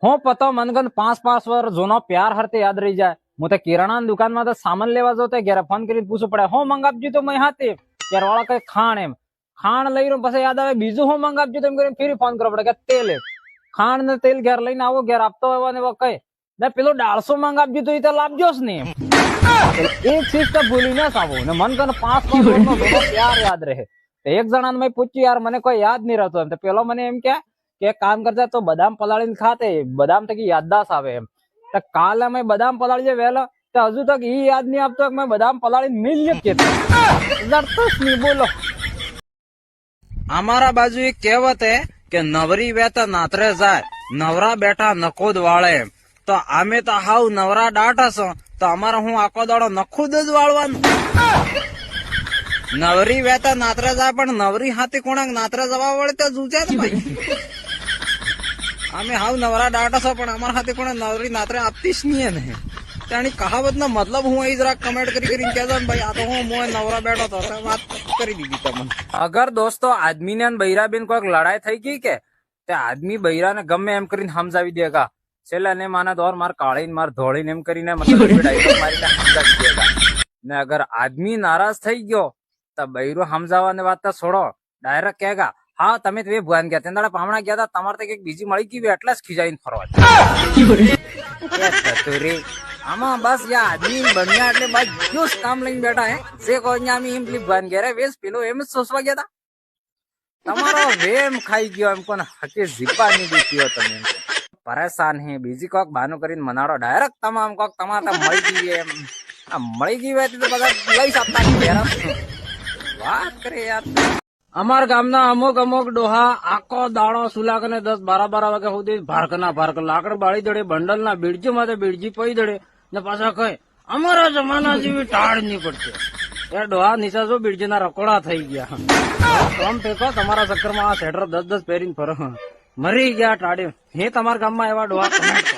હું પતો મનગન 5 વર્ષ જૂનો પ્યાર હરતે યાદ રહી જાય. હું તો કિરાણા દુકાનમાં તો સામાન લેવા જતો ઘેરે ફોન કરીને પૂછવું પડે હું મંગાવજો તો મેં હાથે ત્યારે વાળા કઈ ખાણ એમ ખાણ લઈ રહ્યો પછી યાદ આવે બીજું હું મંગાવજો તો એમ કરીને ફરી ફોન કરવો પડે કે તેલ ખાણ ને તેલ ઘેર લઈને આવો ઘેર આપતો હોય ને કઈ ને પેલો 150 મંગાવજો તો એ તો લાવજો જ નહીં એક ચીજ તો ભૂલી ના આવો ને મન કને 5 વર્ષનો જૂનો પ્યાર યાદ રહે. એક જણાને મેં પૂછ્યું યાર મને કોઈ યાદ નહીં રહેતું એમ તો પેલો મને એમ કે કામ કરતા તો બદામ પલાળીને ખાતે બદામ તકી યાદદાસ્ત આવે એમ. તો કાલે મેં બદામ પલાળી છે વહેલો તો હજુ તક ઈ યાદ નહીં આપતો મેં બદામ પલાળીને મિલ કેતો નહીં બોલો. અમારા બાજુ એક કહેવત હે કે નવરી વેતા નાતરે જાય નવરા બેઠા નખોદ વાળે. તો અમે તો હાવ નવરા ડાટા છો તો અમારે હું આખો દાડો નખુદ જ વાળવાનું. નવરી વેતા નાતરે જાય પણ નવરી હાથી કોણાક નાતરે જવા વળે તો જુજે ને ભાઈ. અમે હાવ નવરા ડાટા છો પણ અમારા હાથે કોણે નવરી નાતરે આપતી જ નહીં ને. તેની કહાવત નો મતલબ હું અહીં જરાક કમેન્ટ કરીને કહેતો ને ભાઈ આ તો હું મોય નવરા બેઠો તો વાત કરી દીધી તમને. અગર દોસ્તો આદમી ને બૈરાબેન કોઈક લડાઈ થઈ ગઈ કે તે આદમી બૈરાને ગમે એમ કરીને સમજાવી દેગા છેલ્લા ને માના દોર માર કાઢીને માર ધોળીને એમ કરીને મતલબ મારીને સમજાવી દેગા. ને અગર આદમી નારાજ થઈ ગયો તો બૈરો સમજાવવાની વાત તો છોડો ડાયરેક્ટ કહેગા હા તમે તો એ ભગવાન ગયા તેના પામણા ગયા હતા તમારે તો કઈક બીજી મળી ગઈ એટલે જ ખીજાઈને ફરવા. આમાં બસ યા આદમી બન્યા એટલે બધું જ કામ લઈને બેઠા હે જે કોઈ અમે એમ ભગવાન ગયા વેસ પેલો એમ જ સોસવા ગયા હતા. તમારો વેમ ખાઈ ગયો એમ કોને હકે જીપા નહીં દીધી તમે પરેશાન હે બીજી કોક બાનું કરીને મનાડો ડાયરેક્ટ તમામ કોક તમારે મળી ગઈ એમ મળી ગઈ હોય તો બધા લઈ શકતા વાત કરે યાર. અમારા ગામના અમુક ડોહા આખો દાડો સુલા કરીને 10-12 વાગ્યા સુધી ભારક લાકડ બાળી દડે બંડલ ના બીડજી માં બીડજી પડી દડે ને પાછા કઈ અમારા જમાના જેવી ટાળ નહીં પડશે. એ ડોહા નીચા જો બીડજી ના રકોડા થઈ ગયા. કમ ફેંકો તમારા ચક્કરમાં આ સેટર 10 પહેરીને ફરો મરી ગયા ટાળે. હે તમારા ગામમાં એવા ડોહા કમેન્ટ